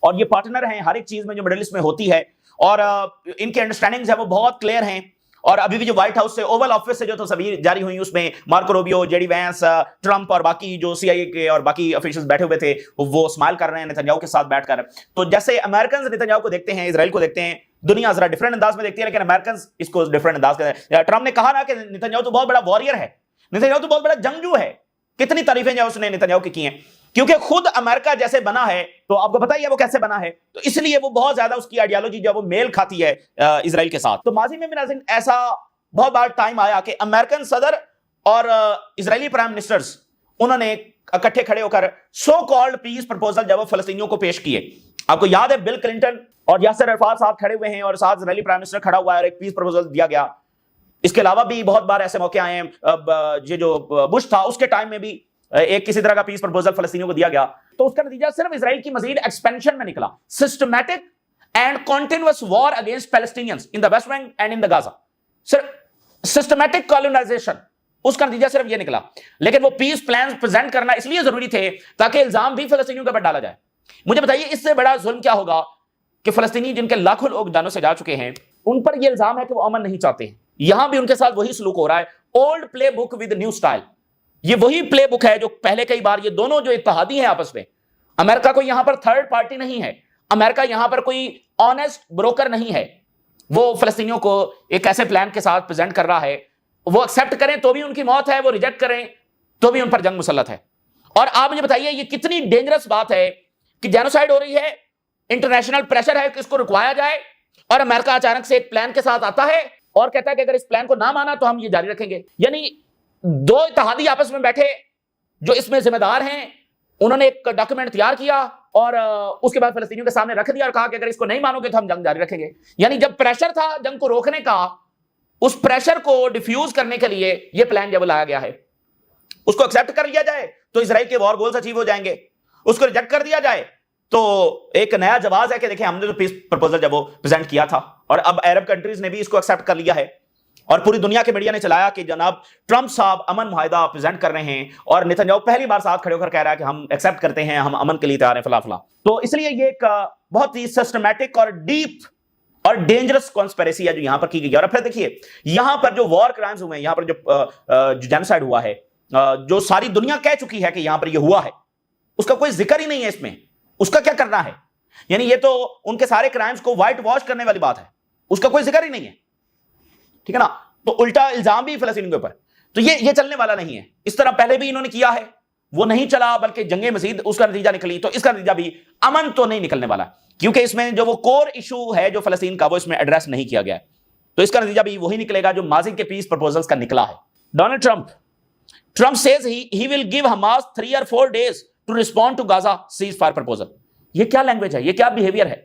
اور یہ پارٹنر ہیں ہر ایک چیز میں جو مڈل ایسٹ میں ہوتی ہے، اور ان کے انڈرسٹینڈنگز ہیں وہ بہت کلیئر ہیں. اور ابھی بھی جو وائٹ ہاؤس سے اوول آفس سے جو تصویر جاری ہوئی اس میں Marco Rubio, J D Vance, Trump اور باقی جو سی آئی اے کے اور باقی آفیشلز بیٹھے ہوئے تھے وہ اسمائل کر رہے ہیں نتنیاہو کے ساتھ بیٹھ کر. تو جیسے امریکنز نتنیاہو کو دیکھتے ہیں، اسرائیل کو دیکھتے ہیں، دنیا ذرا ڈفرنٹ انداز میں دیکھتی ہے، لیکن امریکنز اس کو ڈفرنٹ انداز میں. ٹرمپ نے کہا نا کہ نتنیاہو تو بہت بڑا وارئر ہے، نتنیاہو تو بہت بڑا جنگجو ہے. کتنی تعریفیں جو اس نے نتنیاہو کی ہیں، کیونکہ خود امریکہ جیسے بنا ہے تو آپ کو پتہ ہی ہے وہ کیسے بنا ہے، تو اس لیے وہ بہت زیادہ اس کی آئیڈیالوجی جو وہ میل کھاتی ہے اسرائیل کے ساتھ. تو ماضی میں بھی ناظرین ایسا بہت بار ٹائم آیا کہ امریکن صدر اور اسرائیلی پرائم منسٹرز انہوں نے اکٹھے کھڑے ہو کر سو کالڈ پیس پرپوزل جب وہ فلسطینیوں کو پیش کیے. آپ کو یاد ہے بل کلنٹن اور یاسر عرفات صاحب کھڑے ہوئے ہیں اور ساتھ اسرائیلی پرائم منسٹر کھڑا ہوا ہے اور ایک پیس پرپوزل دیا گیا. اس کے علاوہ بھی بہت بار ایسے موقع آئے ہیں، یہ جو بش تھا اس کے ٹائم میں بھی ایک کسی طرح کا پیس پرپوزل فلسطینیوں کو دیا گیا. تو اس کا نتیجہ صرف اسرائیل کی مزید ایکسپینشن میں نکلا. Systematic and continuous war against Palestinians in the West Bank and in the Gaza. صرف سسٹمیٹک کالونائزیشن، اس کا نتیجہ صرف یہ نکلا. لیکن وہ پیس پلانز پریزنٹ کرنا اس لیے ضروری تھے تاکہ الزام بھی فلسطینیوں کے اوپر ڈالا جائے. مجھے بتائیے اس سے بڑا ظلم کیا ہوگا کہ فلسطینی جن کے لاکھوں لوگ جانوں سے جا چکے ہیں ان پر یہ الزام ہے کہ وہ امن نہیں چاہتے ہیں. یہاں بھی ان کے ساتھ وہی سلوک ہو رہا ہے، old play book with new style. یہ وہی پلے بک ہے جو پہلے کئی بار یہ دونوں جو اتحادی ہیں آپس میں. امریکہ کو یہاں پر تھرڈ پارٹی نہیں ہے، امریکہ یہاں پر کوئی آنیسٹ بروکر نہیں ہے. وہ فلسطینیوں کو ایک ایسے پلان کے ساتھ پریزنٹ کر رہا ہے، وہ ایکسیپٹ کریں تو بھی ان کی موت ہے، وہ ریجیکٹ کریں تو بھی ان پر جنگ مسلط ہے. اور آپ مجھے بتائیے یہ کتنی ڈینجرس بات ہے کہ جینوسائیڈ ہو رہی ہے، انٹرنیشنل پریشر ہے کہ اس کو رکوایا جائے، اور امریکہ اچانک سے ایک پلان کے ساتھ آتا ہے اور کہتا ہے کہ اگر اس پلان کو نہ مانا تو ہم یہ جاری رکھیں گے. یعنی دو اتحادی آپس میں بیٹھے جو اس میں ذمہ دار ہیں، انہوں نے ایک ڈاکیومنٹ تیار کیا اور اس کے بعد فلسطینیوں کے سامنے رکھ دیا اور کہا کہ اگر اس کو نہیں مانو گے تو ہم جنگ جاری رکھیں گے. یعنی جب پریشر تھا جنگ کو روکنے کا، اس پریشر کو ڈیفیوز کرنے کے لیے یہ پلان جب لایا گیا ہے، اس کو ایکسیپٹ کر لیا جائے تو اسرائیل کے وار گولز اچیو ہو جائیں گے، اس کو ریجیکٹ کر دیا جائے تو ایک نیا جواز ہے کہ دیکھیں ہم نے جو پیس پرپوزل جب وہ پریزنٹ کیا تھا اور اب عرب کنٹریز نے بھی اس کو ایکسیپٹ کر لیا ہے اور پوری دنیا کے میڈیا نے چلایا کہ جناب ٹرمپ صاحب امن معاہدہ پریزنٹ کر رہے ہیں، اور نتنیاہو پہلی بار ساتھ کھڑے ہو کر کہہ رہا ہے کہ ہم ایکسیپٹ کرتے ہیں، ہم امن کے لیے تیار ہیں فلاں فلاں. تو اس لیے یہ ایک بہت ہی سسٹمیٹک اور ڈیپ اور ڈینجرس کانسپیریسی ہے جو یہاں پر کی گئی ہے. اور پھر دیکھیے یہاں پر جو وار کرائمز ہوئے ہیں، یہاں پر جو جینوسائیڈ ہوا ہے، جو ساری دنیا کہہ چکی ہے کہ یہاں پر یہ ہوا ہے، اس کا کوئی ذکر ہی نہیں ہے اس میں. اس کا کیا کرنا ہے؟ یعنی یہ تو ان کے سارے کرائمز کو وائٹ واش کرنے والی بات ہے، اس کا کوئی ذکر ہی نہیں ہے، ٹھیک ہے نا. تو الٹا الزام بھی فلسطینیوں کے اوپر. تو یہ چلنے والا نہیں ہے. اس طرح پہلے بھی انہوں نے کیا ہے، وہ نہیں چلا بلکہ جنگیں مزید اس کا نتیجہ نکلی. تو اس کا نتیجہ بھی امن تو نہیں نکلنے والا، کیونکہ اس میں جو وہ کور ایشو ہے جو فلسطین کا وہ اس میں ایڈریس نہیں کیا گیا ہے. تو اس کا نتیجہ بھی وہی نکلے گا جو ماضی کے پیس پرپوزلز کا نکلا ہے. Donald Trump says he will give Hamas 3 or 4 days to respond to Gaza ceasefire proposal. یہ کیا لینگویج ہے، یہ کیا بیہیویئر ہے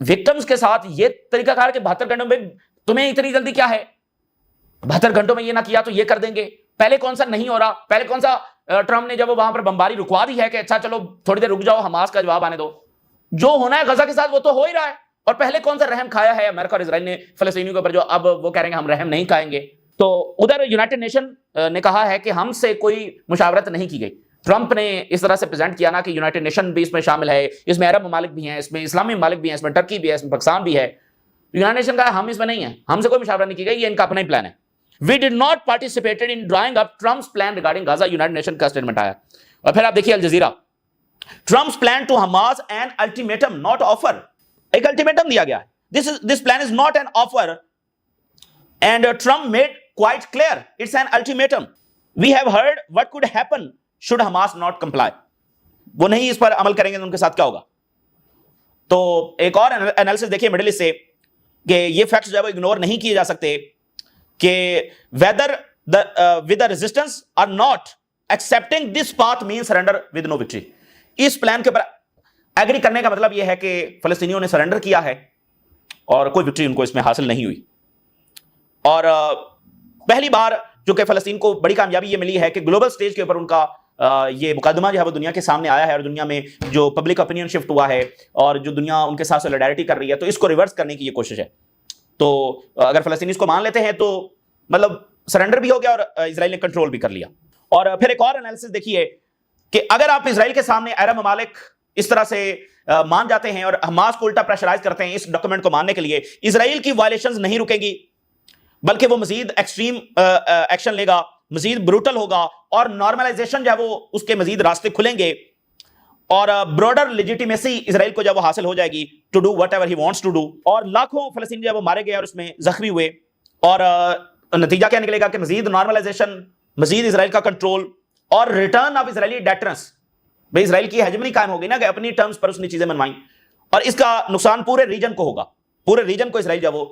وکٹمز کے ساتھ؟ یہ طریقہ کار کہ 72 گھنٹوں میں تمہیں اتنی جلدی کیا ہے، 72 گھنٹوں میں یہ نہ کیا تو یہ کر دیں گے. پہلے کون سا نہیں ہو رہا، پہلے کون سا ٹرمپ نے جب وہ وہاں پر بمباری رکوا دی ہے کہ اچھا چلو تھوڑی دیر رک جاؤ، حماس کا جواب آنے دو. جو ہونا ہے غزہ کے ساتھ وہ تو ہو ہی رہا ہے. اور پہلے کون سا رحم کھایا ہے امریکہ اور اسرائیل نے فلسطینیوں کے اوپر، جو اب وہ کہہ رہے ہیں ہم رحم نہیں کھائیں گے. تو ادھر یونائٹڈ نیشن نے کہا ہے کہ ہم سے کوئی مشاورت نہیں کی گئی. ٹرمپ نے اس طرح سے پریزنٹ کیا نا کہ یونائٹڈ نیشن بھی اس میں شامل ہے، اس میں عرب ممالک بھی ہیں، اس میں اسلامی ممالک بھی ہیں، اس میں ٹرکی بھی ہے، اس میں پاکستان بھی ہے. یونائٹڈ نیشن کا ہم اس میں نہیں ہیں، ہم سے کوئی مشاورت نہیں کی گئی، یہ ان کا اپنا ہی پلان ہے. We did not participate in drawing up Trump's plan regarding Gaza. United nation کا اسٹیٹمنٹ آیا. اور پھر آپ دیکھیے Al Jazeera, Trump's plan to Hamas an ultimatum not offer. ایک الٹیمیٹم دیا گیا ہے. This plan is not an offer and Trump made quite clear it's an ultimatum. We have heard what could happen should Hamas not comply. وہ نہیں اس پر عمل کریں گے تو ان کے ساتھ کیا ہوگا. تو ایک اور انالیسس دیکھیے مڈل ایسٹ سے کہ یہ فیکٹس جو ہے وہ اگنور نہیں کیے جا سکتے کہ whether with the resistance or not accepting this path means surrender with no victory. اس پلان کے اوپر ایگری کرنے کا مطلب یہ ہے کہ فلسطینیوں نے سرنڈر کیا ہے اور کوئی وکٹری ان کو اس میں حاصل نہیں ہوئی. اور پہلی بار جو کہ فلسطین کو بڑی کامیابی یہ ملی ہے کہ گلوبل سٹیج کے اوپر ان کا یہ مقدمہ جو ہے وہ دنیا کے سامنے آیا ہے اور دنیا میں جو پبلک اپینین شفٹ ہوا ہے اور جو دنیا ان کے ساتھ سولیڈیرٹی کر رہی ہے، تو اس کو ریورس کرنے کی یہ کوشش ہے. تو اگر فلسطینی اس کو مان لیتے ہیں تو مطلب سرنڈر بھی ہو گیا اور اسرائیل نے کنٹرول بھی کر لیا. اور پھر ایک اور انالیسس دیکھیے کہ اگر آپ اسرائیل کے سامنے عرب ممالک اس طرح سے مان جاتے ہیں اور حماس کو الٹا پریشرائز کرتے ہیں اس ڈاکومنٹ کو ماننے کے لیے، اسرائیل کی وائلیشنز نہیں رکیں گی، بلکہ وہ مزید ایکسٹریم ایکشن لے گا، مزید بروٹل ہوگا، اور نارملائزیشن جو ہے وہ اس کے مزید راستے کھلیں گے، اور براڈر لیجیٹیمیسی اسرائیل کو جب وہ حاصل ہو جائے گی to do whatever he wants to do, اور لاکھوں فلسطینی جب وہ مارے گئے اور اس میں زخمی ہوئے، اور نتیجہ کیا نکلے گا کہ مزید نارملائزیشن، مزید اسرائیل کا کنٹرول، اور ریٹرن آف اسرائیلی ڈیٹرنس، بھئی اسرائیل کی ہیجمنی قائم ہوگی نا کہ اپنی ٹرمز پر اس نے چیزیں منوائیں، اور اس کا نقصان پورے ریجن کو ہوگا، پورے ریجن کو اسرائیل جب وہ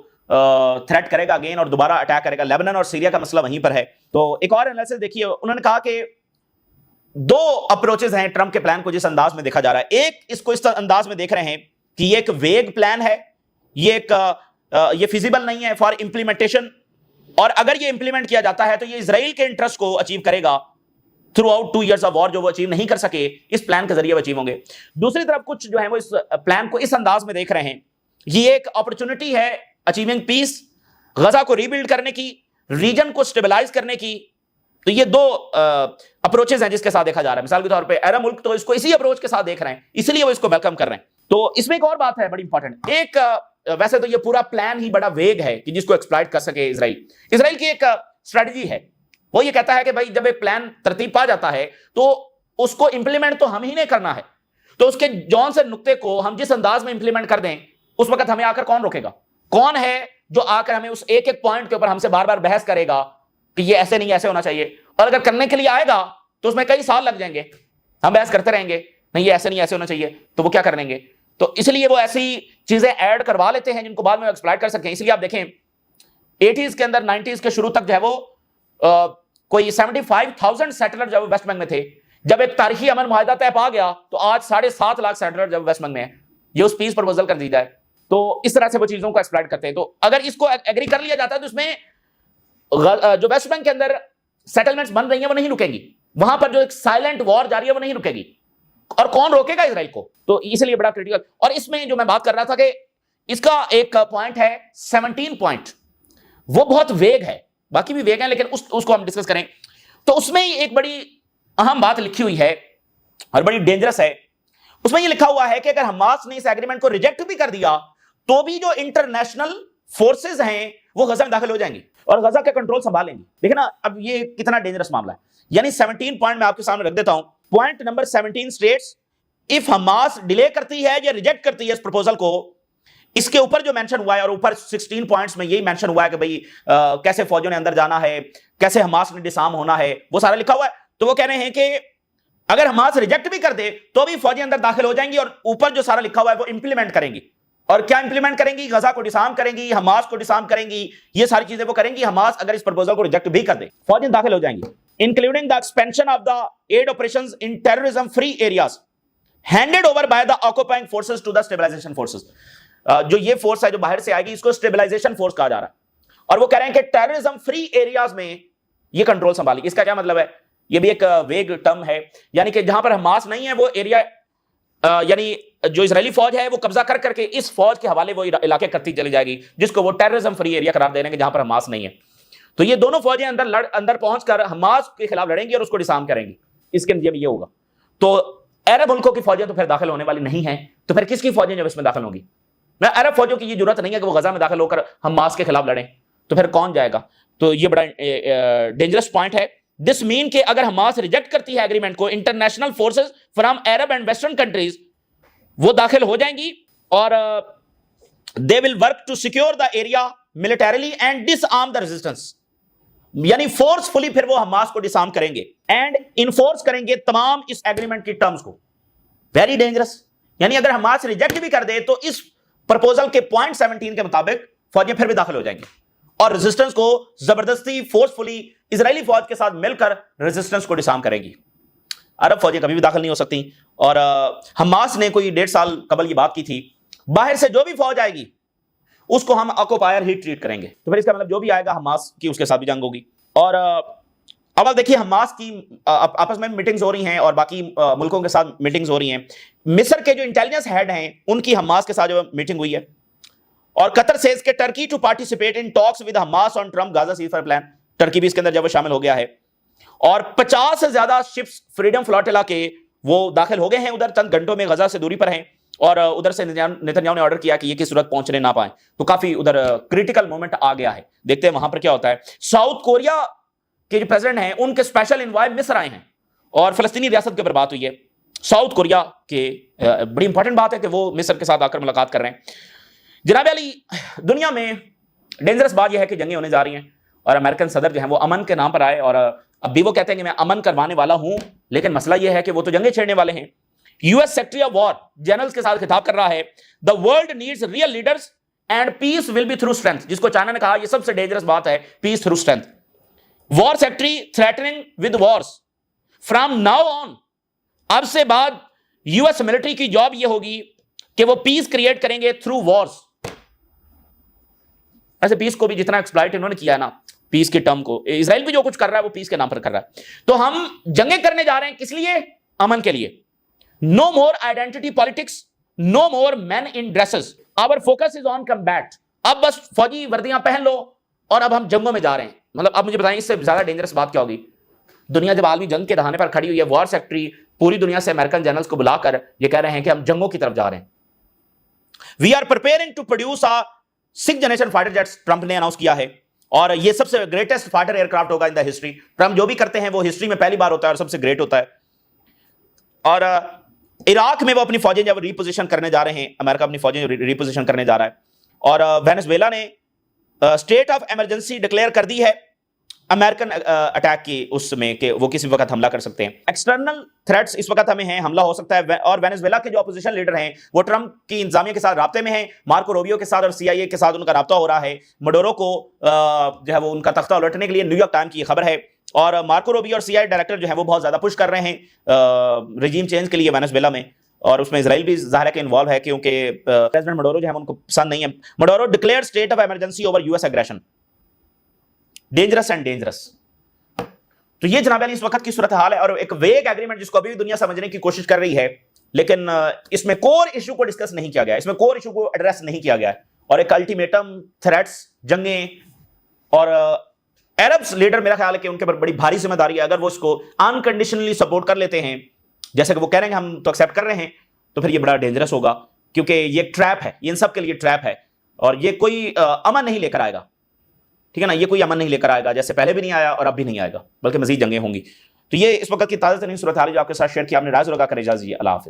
تھریٹ کرے گا اگین اور دوبارہ اٹیک کرے گا۔ لیبنان اور سیریا کا مسئلہ وہیں پر ہے۔ تو ایک اور انالیسس دیکھیے، انہوں نے کہا کہ دو اپروچز ہیں ٹرمپ کے پلان کو جس انداز میں دیکھا جا رہا ہے۔ ایک اس کو اس انداز میں دیکھ رہے ہیں کہ یہ ایک ویگ پلان ہے، یہ فیزیبل نہیں ہے فار امپلیمنٹیشن، اور اگر یہ امپلیمنٹ کیا جاتا ہے تو یہ اسرائیل کے انٹرسٹ کو اچیو کرے گا throughout 2 years of war, جو وہ اچیو نہیں کر سکے اس پلان کے ذریعے وہ اچیو ہوں گے۔ دوسری طرف کچھ جو ہے وہ اس پلان کو اس انداز میں دیکھ رہے ہیں، یہ ایک اپرچونٹی ہے اچیونگ پیس، غزہ کو ری بلڈ کرنے کی، ریجن کو سٹیبلائز کرنے کی۔ تو یہ دو اپروچز ہیں جس کے ساتھ دیکھا جا رہا ہے۔ مثال کے طور پہ عرب ملک تو اس کو اسی اپروچ کے ساتھ دیکھ رہے ہیں، اس لیے وہ اس کو ویلکم کر رہے ہیں۔ تو اس میں ایک اور بات ہے بڑی امپورٹنٹ، ایک ویسے تو یہ پورا پلان ہی بڑا ویگ ہے کہ جس کو ایکسپلائٹ کر سکے اسرائیل کی ایک اسٹریٹجی ہے، وہ یہ کہتا ہے کہ بھائی جب ایک پلان ترتیب پا جاتا ہے تو اس کو امپلیمنٹ تو ہم ہی نے کرنا ہے، تو اس کے جون سے نقطے کو ہم جس انداز میں امپلیمنٹ کر دیں اس وقت ہمیں آ کر کون روکے گا؟ کون ہے جو آ کر ہمیں اس ایک ایک پوائنٹ کے اوپر ہم سے بار بار بحث کرے گا کہ یہ ایسے نہیں ایسے ہونا چاہیے؟ اور اگر کرنے کے لیے آئے گا تو اس میں کئی سال لگ جائیں گے، ہم بحث کرتے رہیں گے نہیں یہ ایسے نہیں ایسے ہونا چاہیے، تو وہ کیا کر لیں گے؟ تو اس لیے وہ ایسی چیزیں ایڈ کروا لیتے ہیں جن کو بعد میں ایکسپلائٹ کر سکتے ہیں۔ اس لیے آپ دیکھیں 80s کے اندر 90s کے شروع تک جو ہے وہ کوئی 75,000 سیٹلر جو ویسٹ بینک میں تھے، جب ایک تاریخی امن معاہدہ طے پا گیا تو آج 7.5 لاکھ سیٹلر جب ویسٹ بینک میں ہیں، یہ اس پیس پروپوزل کر دی جائے۔ تو اس طرح سے وہ چیزوں کو ایکسپلائٹ کرتے ہیں۔ تو اگر اس کو ایگری کر لیا جاتا ہے تو اس میں جو ویسٹ بینک کے اندر سیٹلمنٹس بن رہی ہیں وہ نہیں رکیں گی، وہاں پر جو ایک سائلنٹ وار جاری ہے وہ نہیں رکے گی، اور کون روکے گا؟ اسرائیل کو۔ تو اس لیے بڑا کریٹیکل، اور اس میں جو میں بات کر رہا تھا کہ اس کا ایک پوائنٹ ہے 17 پوائنٹ، وہ بہت ویگ ہے، باقی بھی ویگ ہیں لیکن اس کو ہم ڈسکس کریں۔ تو اس میں ایک بڑی اہم بات لکھی ہوئی ہے اور بڑی ڈینجرس ہے، اس میں یہ لکھا ہوا ہے کہ اگر حماس نے اس ایگریمنٹ کو ریجیکٹ بھی کر دیا تو بھی جو انٹرنیشنل فورسز ہیں وہ غزہ میں داخل ہو جائیں گی اور غزہ کا کنٹرول سنبھال لیں گی۔ دیکھیں نا اب یہ کتنا ڈینجرس معاملہ ہے، یعنی 17 پوائنٹ میں آپ کے سامنے رکھ دیتا ہوں۔ Point number 17 states if Hamas delay کرتی ہے یا ریجیکٹ کرتی ہے اس پروپوزل کو، اس کے اوپر جو مینشن ہوا ہے، اور اوپر 16 پوائنٹس میں یہی مینشن ہوا ہے کہ بھئی کیسے فوجوں نے اندر جانا ہے، کیسے حماس نے ڈسارم ہونا ہے، وہ سارا لکھا ہوا ہے۔ تو وہ کہہ رہے ہیں کہ اگر حماس ریجیکٹ بھی کر دے تو بھی فوجیں اندر داخل ہو جائیں گی، اور اوپر جو سارا لکھا ہوا ہے وہ امپلیمنٹ کریں گی۔ اور کیا امپلیمنٹ کریں گی؟ غزہ کو ڈسارم کریں گی، حماس کو ڈسارم کریں گی، یہ ساری چیزیں وہ کریں گی۔ حماس اگر اس پروپوزل کو ریجیکٹ بھی کر دے فوجیں داخل ہو جائیں گی، including the expansion of the aid operations in terrorism free areas handed over by the occupying forces to the stabilisation forces. جو یہ فورس ہے جو باہر سے آئے گی اس کو اسٹیبلائزیشن فورس کہا جا رہا ہے، اور وہ کہہ رہے ہیں کہ ٹیررزم فری ایریاز میں یہ کنٹرول سنبھالے گی۔ اس کا کیا مطلب ہے؟ یہ بھی ایک ویگ ٹرم ہے، یعنی کہ جہاں پر حماس نہیں ہے وہ ایریا، یعنی جو اسرائیلی فوج ہے وہ قبضہ کر کر کے اس فوج کے حوالے وہ علاقے کرتی چلی جائے گی جس کو وہ ٹیررزم فری ایریا قرار دے رہے ہیں کہ جہاں پر حماس نہیں ہے۔ تو یہ دونوں فوجیں اندر پہنچ کر حماس کے خلاف لڑیں گی اور اس کو ڈسارم کریں گی، اس کے نتیجے میں یہ ہوگا۔ تو عرب ملکوں کی فوجیں تو پھر داخل ہونے والی نہیں ہیں، تو پھر کس کی فوجیں جب اس میں داخل ہوں گی؟ عرب فوجوں کی یہ ضرورت نہیں ہے کہ وہ غزہ میں داخل ہو کر حماس کے خلاف لڑیں، تو پھر کون جائے گا؟ تو یہ بڑا ڈینجرس پوائنٹ ہے۔ دس مین کہ اگر حماس ریجیکٹ کرتی ہے ایگریمنٹ کو، international forces from Arab and western countries وہ داخل ہو جائیں گی، اور they will work to secure the area militarily and disarm the resistance, یعنی فورسفلی پھر وہ حماس کو ڈسارم کریں گے اینڈ انفورس کریں گے تمام اس ایگریمنٹ کی ٹرمز کو۔ ویری ڈینجرس، یعنی اگر حماس ریجیکٹ بھی کر دے تو اس پرپوزل کے پوائنٹ 17 کے مطابق فوجیں پھر بھی داخل ہو جائیں گی اور ریزسٹنس کو زبردستی فورسفلی اسرائیلی فوج کے ساتھ مل کر ریزسٹنس کو ڈسارم کرے گی۔ عرب فوجیں کبھی بھی داخل نہیں ہو سکتی، اور حماس نے کوئی 1.5 سال قبل یہ بات کی تھی، باہر سے جو بھی فوج آئے گی اس کو ہم آکوپائر ہی ٹریٹ کریں گے۔ تو پھر اس کا مطلب جو بھی آئے گا حماس کی اس کے ساتھ بھی جنگ ہوگی۔ اور اب آپ دیکھیے حماس کی آپس میں میٹنگز ہو رہی ہیں اور باقی ملکوں کے ساتھ میٹنگز ہو رہی ہیں۔ مصر کے جو انٹیلیجنس ہیڈ ہیں ان کی حماس کے ساتھ جو میٹنگ ہوئی ہے، اور قطر سیز کہ Turkey to participate in talks with Hamas on Trump Gaza ceasefire plan, Turkey بھی اس کے اندر جب وہ شامل ہو گیا ہے۔ اور 50 سے زیادہ شپس فریڈم فلاٹیلا کے وہ داخل ہو گئے ہیں ادھر، چند گھنٹوں میں غزہ سے دوری پر ہیں، اور ادھر سے نتنیاہو نے آرڈر کیا کہ یہ کس صورت پہنچنے نہ پائیں، تو کافی ادھر کریٹیکل مومنٹ آ گیا ہے، دیکھتے ہیں وہاں پر کیا ہوتا ہے۔ ساؤتھ کوریا کے جو پریزیڈنٹ ہیں ان کے اسپیشل انوائے مصر آئے ہیں اور فلسطینی ریاست کے اوپر بات ہوئی ہے۔ ساؤتھ کوریا کے بڑی امپورٹنٹ بات ہے کہ وہ مصر کے ساتھ آ کر ملاقات کر رہے ہیں۔ جناب علی، دنیا میں ڈینجرس بات یہ ہے کہ جنگیں ہونے جا رہی ہیں، اور امریکن صدر جو ہیں وہ امن کے نام پر آئے، اور اب بھی وہ کہتے ہیں کہ میں امن کروانے والا ہوں، لیکن مسئلہ یہ ہے کہ وہ تو جنگیں چھیڑنے والے ہیں۔ U S secretary of war generals کے ساتھ خطاب کر رہا ہے، the world needs real leaders and peace will be through strength، جس کو چائنا نے کہا یہ سب سے ڈینجرس بات ہے، peace through strength۔ War secretary threatening with wars from now on، اب سے بعد یو ایس ملٹری کی جاب یہ ہوگی کہ وہ پیس کریٹ کریں گے تھرو وارز۔ ایسے پیس کو بھی جتنا ایکسپلائٹ انہوں نے کیا ہے نا، پیس کے ٹرم کو، اسرائیل بھی جو کچھ کر رہا ہے وہ پیس کے نام پر کر رہا ہے، تو ہم جنگیں کرنے جا رہے ہیں کس لیے؟ امن کے لیے۔ No more identity politics, no more men in dresses, our focus is on combat. اب بس فوجی وردیاں پہن لو اور اب ہم جنگوں میں جا رہے ہیں۔ مطلب اب مجھے بتائیں اس سے زیادہ ڈینجرس بات کیا ہوگی؟ دنیا جب عالمی جنگ کے دہانے پر کھڑی ہوئی ہے، وار سیکرٹری پوری دنیا سے امریکن جنرلز کو بلا کر یہ کہہ رہے ہیں کہ ہم جنگوں کی طرف جا رہے ہیں۔ We are preparing to produce 6th generation fighter jets, Trump نے اناؤنس کیا ہے، اور یہ سب سے گریٹسٹ فائٹر ایئر کرافٹ ہوگا ان دا ہسٹری۔ ٹرمپ جو بھی کرتے ہیں وہ ہسٹری میں پہلی بار ہوتا ہے اور سب سے گریٹ ہوتا ہے۔ اور عراق میں وہ اپنی فوجیں جب ریپوزیشن کرنے جا رہے ہیں، امریکہ اپنی فوجیں ریپوزیشن کرنے جا رہا ہے، اور وینزویلا نے اسٹیٹ آف ایمرجنسی ڈکلیئر کر دی ہے امریکن اٹیک کی اس میں کہ وہ کسی وقت حملہ کر سکتے ہیں۔ ایکسٹرنل تھریٹس اس وقت ہمیں ہیں، حملہ ہو سکتا ہے، اور وینزویلا کے جو اپوزیشن لیڈر ہیں وہ ٹرمپ کی انتظامیہ کے ساتھ رابطے میں ہیں، مارکو روبیو کے ساتھ اور CIA کے ساتھ ان کا رابطہ ہو رہا ہے۔ مڈورو کو جو ہے وہ ان کا تختہ الٹنے کے لیے نیو یارک ٹائم کی یہ خبر ہے، اور مارکو روبیو اور CIA ڈائریکٹر جو ہیں وہ بہت زیادہ پش کر رہے ہیں رجیم چینج کے لیے وینزویلا میں، اور اس میں اسرائیل بھی ظاہر ہے کہ انوالو ہے، کیونکہ پریزیڈنٹ مڈورو جو ہے ان کو پسند نہیں ہے۔ Maduro declare state of emergency over US aggression, dangerous and dangerous. تو یہ جناب علی اس وقت کی صورتحال ہے، اور ایک ویگ ایگریمنٹ جس کو ابھی دنیا سمجھنے کی کوشش کر رہی ہے، لیکن اس میں کور ایشو کو ڈسکس نہیں کیا گیا، اس میں کور ایشو کو ایڈریس نہیں کیا گیا ہے، اور ایک الٹیمیٹم، تھریٹس، جنگیں، اور عربس لیڈر میرا خیال ہے کہ ان کے پر بڑی بھاری ذمہ داری ہے۔ اگر وہ اس کو انکنڈیشنلی سپورٹ کر لیتے ہیں، جیسے کہ وہ کہہ رہے ہیں کہ ہم تو ایکسیپٹ کر رہے ہیں، تو پھر یہ بڑا ڈینجرس ہوگا، کیونکہ یہ ایک ٹریپ ہے، یہ ان سب کے لیے ٹریپ ہے، اور یہ کوئی امن نہیں لے کر آئے گا، ٹھیک ہے نا، یہ کوئی امن نہیں لے کر آئے گا، جیسے پہلے بھی نہیں آیا اور اب بھی نہیں آئے گا، بلکہ مزید جنگیں ہوں گی۔ تو یہ اس وقت کی تازہ ترین صورتحال جو آپ کے ساتھ شیئر کی، آپ نے رائے ضرور کر اجازت دیجیے۔ اللہ حافظ۔